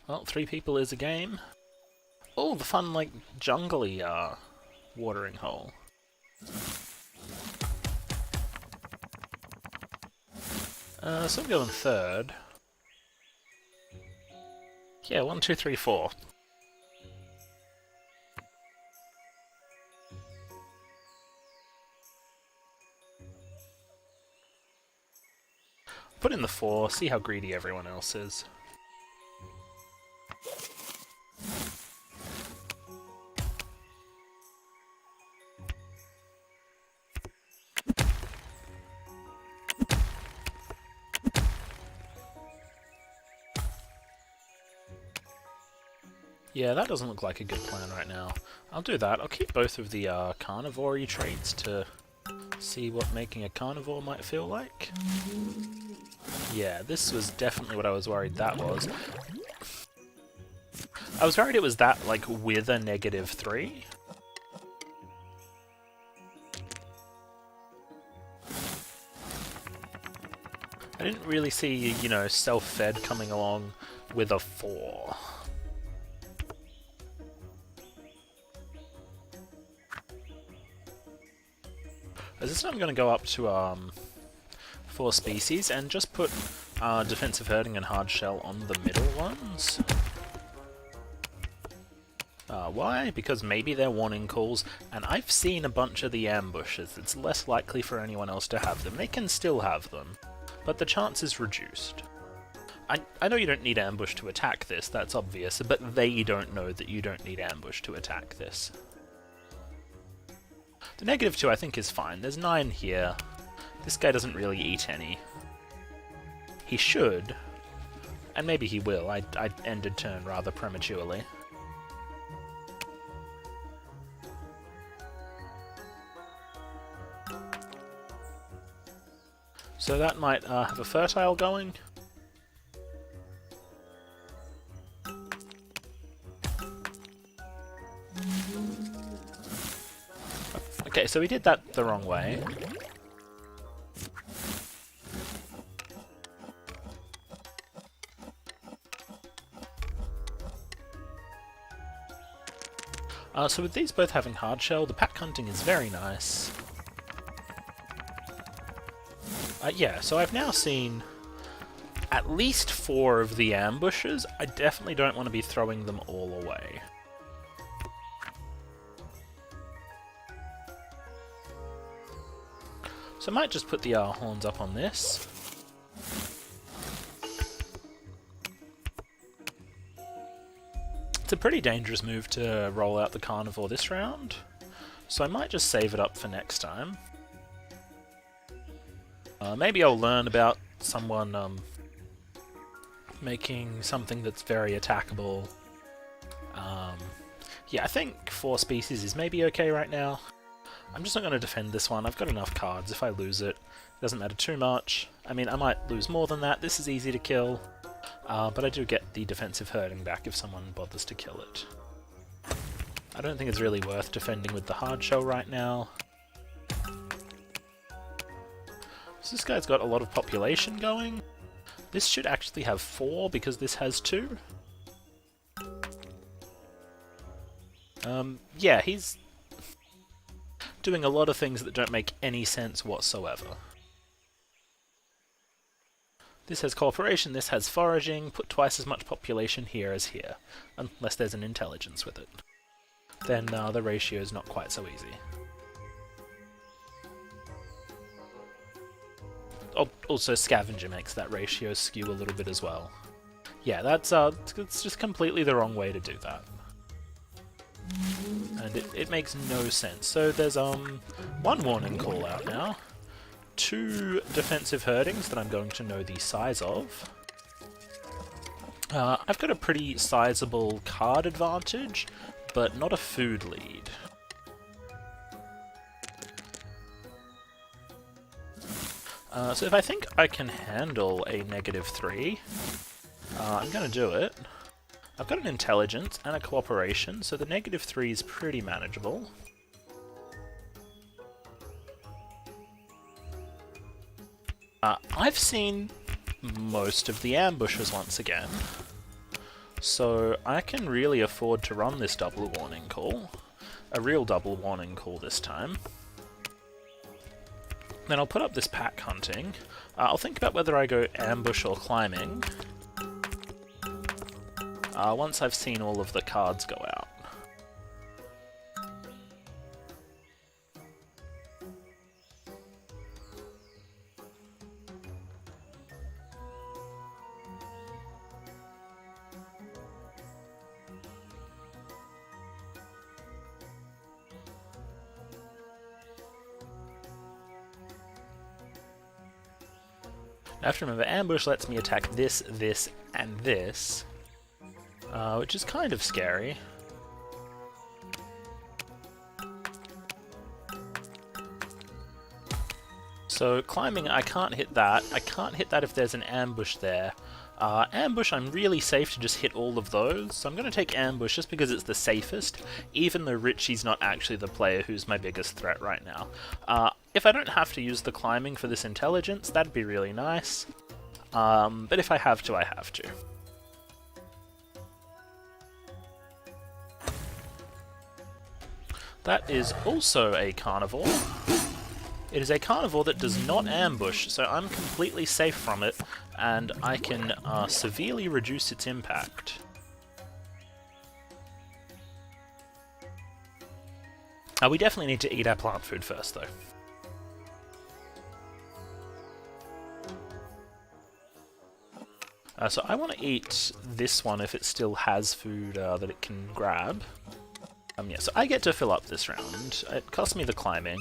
Well, 3 people is a game. Oh, the fun, like, jungly, watering hole. So I'm going third. Yeah, 1, 2, 3, 4. Put in the 4, see how greedy everyone else is. Yeah, that doesn't look like a good plan right now. I'll do that. I'll keep both of the carnivore traits to see what making a carnivore might feel like. Yeah, this was definitely what I was worried that was. I was worried it was that, like, with a -3. I didn't really see, you know, self-fed coming along with a 4. This time I'm going to go up to 4 species and just put defensive herding and hard shell on the middle ones. Why? Because maybe they're warning calls, and I've seen a bunch of the ambushes. It's less likely for anyone else to have them. They can still have them, but the chance is reduced. I know you don't need ambush to attack this, that's obvious, but they don't know that you don't need ambush to attack this. The -2 I think is fine. There's 9 here. This guy doesn't really eat any. He should, and maybe he will. I ended turn rather prematurely. So that might have a fertile going. Okay, so we did that the wrong way. So with these both having hard shell, the pack hunting is very nice. Yeah, so I've now seen at least 4 of the ambushes. I definitely don't want to be throwing them all away. So I might just put the horns up on this. It's a pretty dangerous move to roll out the carnivore this round, so I might just save it up for next time. Maybe I'll learn about someone making something that's very attackable. Yeah, I think 4 species is maybe okay right now. I'm just not going to defend this one. I've got enough cards. If I lose it, it doesn't matter too much. I mean, I might lose more than that. This is easy to kill. But I do get the defensive herding back if someone bothers to kill it. I don't think it's really worth defending with the hard shell right now. So this guy's got a lot of population going. This should actually have 4 because this has 2. Yeah, he's doing a lot of things that don't make any sense whatsoever. This has cooperation, this has foraging, put twice as much population here as here, unless there's an intelligence with it. Then the ratio is not quite so easy. Also, scavenger makes that ratio skew a little bit as well. Yeah, that's it's just completely the wrong way to do that. And it makes no sense. So there's 1 warning call out now, 2 defensive herdings that I'm going to know the size of. I've got a pretty sizable card advantage, but not a food lead. So if I think I can handle a -3, I'm going to do it. I've got an intelligence and a cooperation, so the -3 is pretty manageable. I've seen most of the ambushes once again, So I can really afford to run this double warning call. A real double warning call this time. Then I'll put up this pack hunting. I'll think about whether I go ambush or climbing. Once I've seen all of the cards go out. I have to remember, ambush lets me attack this, this, and this, which is kind of scary. So climbing, I can't hit that. I can't hit that if there's an ambush there. Ambush, I'm really safe to just hit all of those, so I'm going to take ambush just because it's the safest, even though Ritchie's not actually the player who's my biggest threat right now. If I don't have to use the climbing for this intelligence, that'd be really nice, but if I have to, I have to. That is also a carnivore. It is a carnivore that does not ambush, so I'm completely safe from it, and I can severely reduce its impact. We definitely need to eat our plant food first, though. So I want to eat this one if it still has food that it can grab. Yeah, so I get to fill up this round. It costs me the climbing.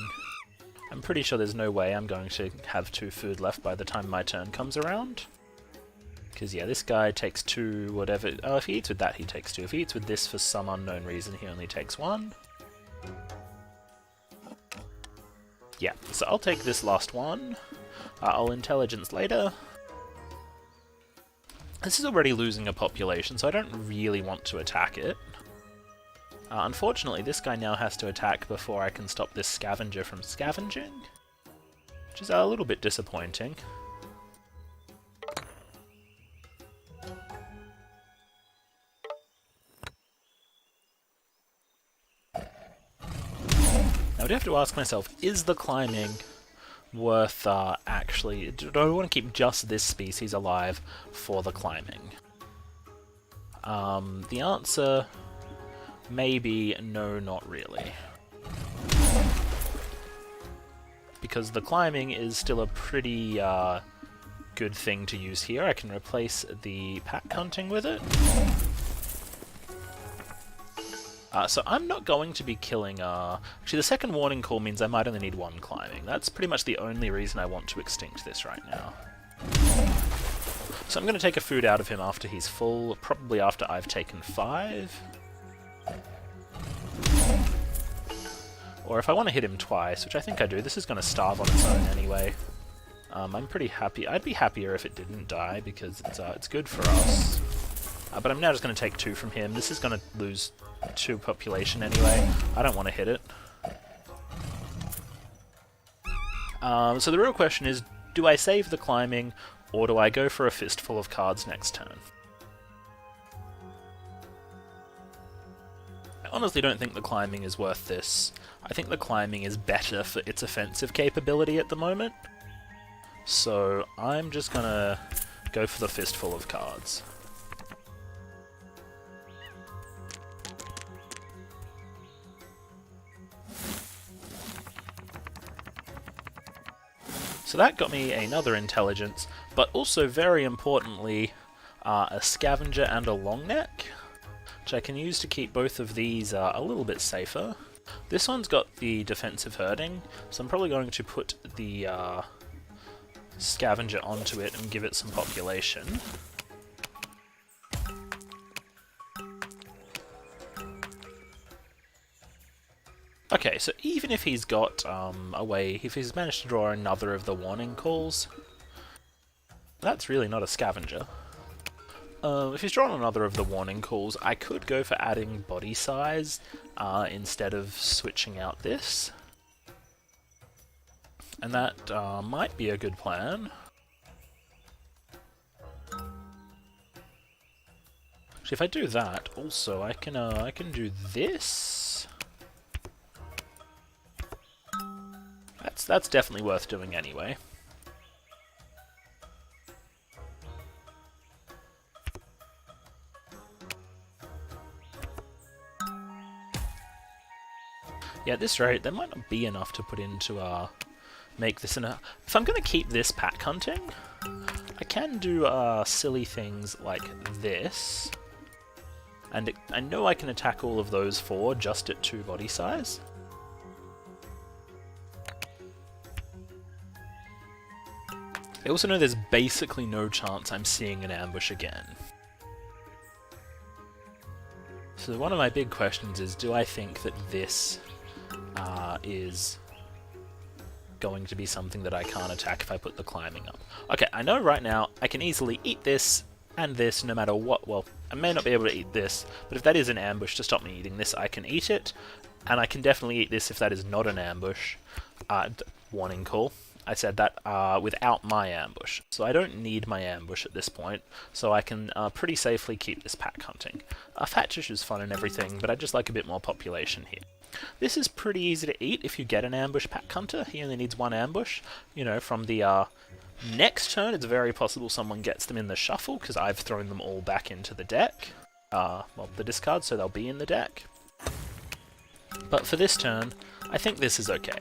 I'm pretty sure there's no way I'm going to have 2 food left by the time my turn comes around. Because yeah, this guy takes 2, whatever. Oh, if he eats with that, he takes 2. If he eats with this for some unknown reason, he only takes 1. Yeah, so I'll take this last one. I'll intelligence later. This is already losing a population, so I don't really want to attack it. Unfortunately, this guy now has to attack before I can stop this scavenger from scavenging, which is a little bit disappointing. Now I do have to ask myself, is the climbing worth actually... Do I want to keep just this species alive for the climbing? The answer... Maybe, no, not really. Because the climbing is still a pretty good thing to use here. I can replace the pack hunting with it. So I'm not going to be killing... Actually, the second warning call means I might only need 1 climbing. That's pretty much the only reason I want to extinct this right now. So I'm going to take a food out of him after he's full, probably after I've taken 5. Or if I want to hit him twice, which I think I do, this is going to starve on its own anyway. I'm pretty happy. I'd be happier if it didn't die, because it's good for us. But I'm now just going to take 2 from him. This is going to lose 2 population anyway. I don't want to hit it. So the real question is, do I save the climbing, or do I go for a fistful of cards next turn? I honestly don't think the climbing is worth this. I think the climbing is better for its offensive capability at the moment. So I'm just gonna go for the fistful of cards. So that got me another intelligence, but also very importantly, a scavenger and a long neck, which I can use to keep both of these a little bit safer. This one's got the defensive herding, so I'm probably going to put the scavenger onto it and give it some population. Okay, so even if he's got a way, if he's managed to draw another of the warning calls, that's really not a scavenger. If he's drawn another of the warning calls, I could go for adding body size instead of switching out this. And that might be a good plan. So if I do that, also I can do this. That's definitely worth doing anyway. Yeah, at this rate, there might not be enough to put into make this in a... If I'm going to keep this pack hunting, I can do silly things like this. And I know I can attack all of those 4 just at 2 body size. I also know there's basically no chance I'm seeing an ambush again. So one of my big questions is, do I think that this is going to be something that I can't attack if I put the climbing up? Okay, I know right now I can easily eat this and this no matter what. Well, I may not be able to eat this, but if that is an ambush to stop me eating this, I can eat it, and I can definitely eat this if that is not an ambush. Warning call. I said that without my ambush, so I don't need my ambush at this point, so I can pretty safely keep this pack hunting. Fat tissue's fun and everything, but I just like a bit more population here. This is pretty easy to eat if you get an ambush pack hunter. He only needs 1 ambush. You know, from the next turn, it's very possible someone gets them in the shuffle, because I've thrown them all back into the deck. Well, the discard, so they'll be in the deck. But for this turn, I think this is okay.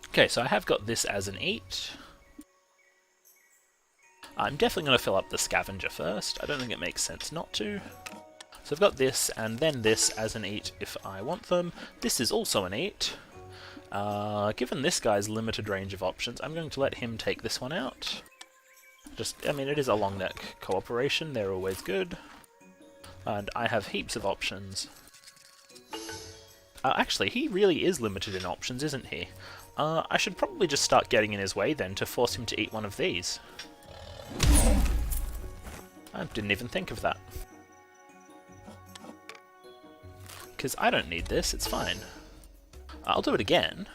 Okay, so I have got this as an eat. I'm definitely going to fill up the scavenger first. I don't think it makes sense not to. So I've got this, and then this as an eat if I want them. This is also an eat. Given this guy's limited range of options, I'm going to let him take this one out. I mean, it is a long neck cooperation, they're always good. And I have heaps of options. Actually, he really is limited in options, isn't he? I should probably just start getting in his way then to force him to eat one of these. I didn't even think of that. Because I don't need this, it's fine. I'll do it again.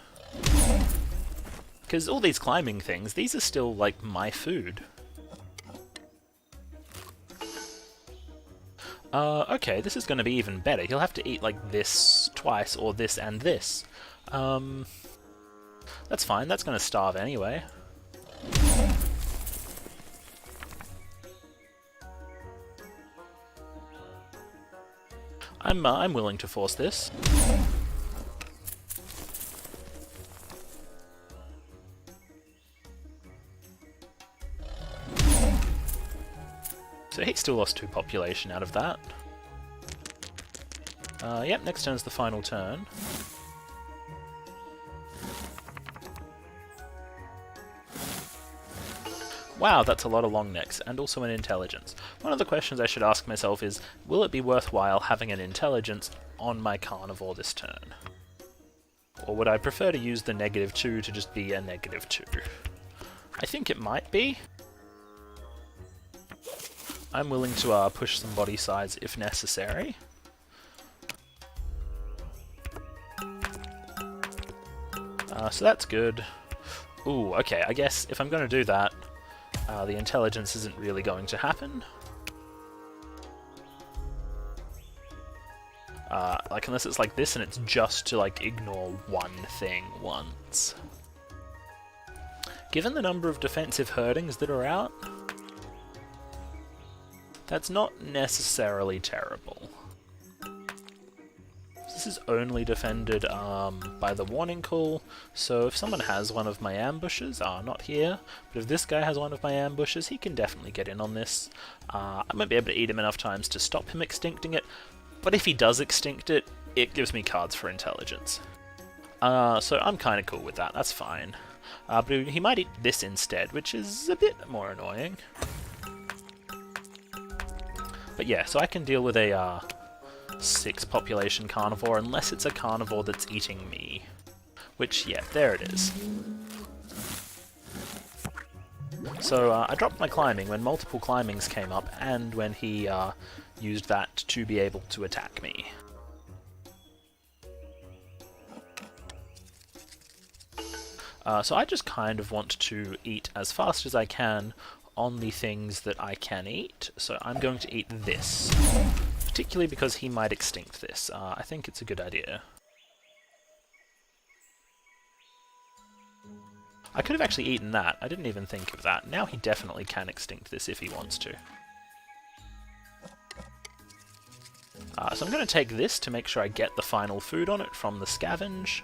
Because all these climbing things, these are still, like, my food. Okay, this is going to be even better. He'll have to eat, like, this twice, or this and this. That's fine, that's going to starve anyway. I'm willing to force this. So he still lost 2 population out of that. Yep, next turn's the final turn. Wow, that's a lot of long necks, and also an intelligence. One of the questions I should ask myself is, will it be worthwhile having an intelligence on my carnivore this turn? Or would I prefer to use the -2 to just be a -2? I think it might be. I'm willing to push some body size if necessary. So that's good. Ooh, okay, I guess if I'm going to do that, the intelligence isn't really going to happen. Like, unless it's like this and it's just to, like, ignore one thing once. Given the number of defensive herdings that are out, that's not necessarily terrible. This is only defended by the warning call, so if someone has one of my ambushes, not here, but if this guy has one of my ambushes, he can definitely get in on this. I might be able to eat him enough times to stop him extincting it, but if he does extinct it, it gives me cards for intelligence. So I'm kind of cool with that, that's fine. But he might eat this instead, which is a bit more annoying. But yeah, so I can deal with a 6 population carnivore, unless it's a carnivore that's eating me. Which, yeah, there it is. So I dropped my climbing when multiple climbings came up, and when he used that to be able to attack me. So I just kind of want to eat as fast as I can on the things that I can eat. So I'm going to eat this, particularly because he might extinct this. I think it's a good idea. I could have actually eaten that. I didn't even think of that. Now he definitely can extinct this if he wants to. So I'm going to take this to make sure I get the final food on it from the scavenge.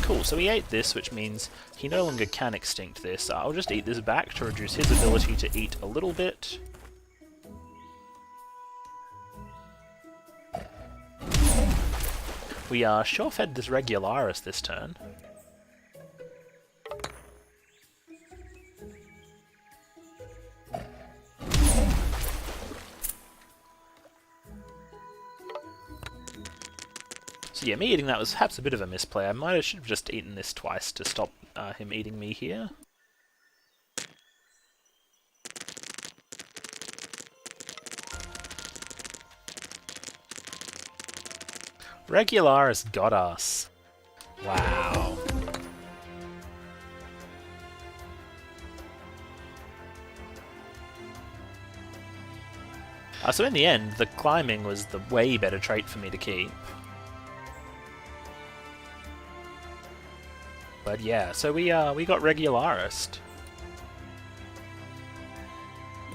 Cool, so he ate this, which means he no longer can extinct this. I'll just eat this back to reduce his ability to eat a little bit. We sure fed this Regularus this turn. So yeah, me eating that was perhaps a bit of a misplay. I should have just eaten this twice to stop him eating me here. Regularus got us. Wow. So in the end, the climbing was the way better trait for me to keep. But yeah, so we got Regularus.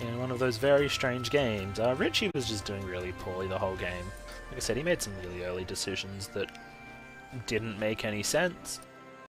In one of those very strange games. Ritchie was just doing really poorly the whole game. Like I said, he made some really early decisions that didn't make any sense.